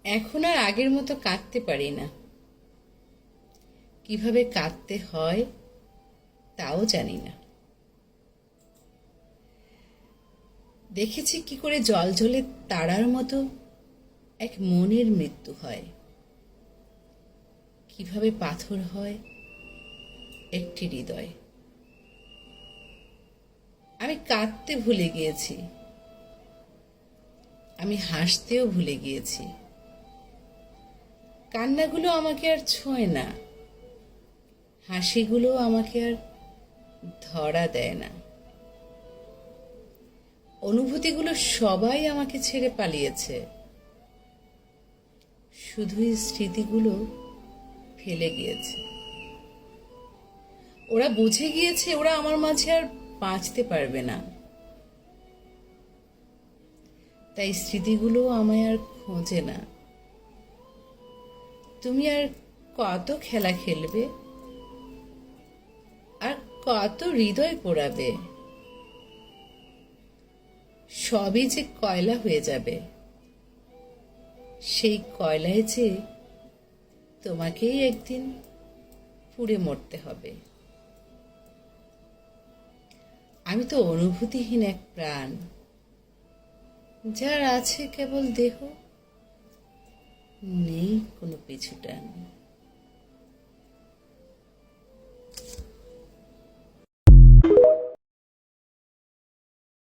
এখন আর আগের মতো কাঁদতে পারি না। কিভাবে কাঁদতে হয় তাও জানি না। দেখেছি কি করে জ্বলজ্বলে তারার মতো এক মনের মৃত্যু হয়, কিভাবে পাথর হয় একটি হৃদয়। আমি কাঁদতে ভুলে গিয়েছি, আমি হাসতেও ভুলে গিয়েছি। কান্নাগুলো আমাকে আর ছোঁয় না, হাসিগুলো আমাকে আর ধরা দেয় না। অনুভূতিগুলো সবাই আমাকে ছেড়ে পালিয়েছে, শুধুই স্মৃতিগুলো ফেলে গিয়েছে। ওরা বুঝে গিয়েছে ওরা আমার মাঝে আর বাঁচতে পারবে না, তাই স্মৃতিগুলো আমায় আর খোঁজে না। তুমি আর কত খেলা খেলবে, আর কত হৃদয় পোড়াবে? সবই যে কয়লা হয়ে যাবে, সেই কয়লায় যে তোমাকেই একদিন পুড়ে মরতে হবে। আমি তো অনুভূতিহীন এক প্রাণ, যার আছে কেবল দেহ, নেই কোনো পিছুটান।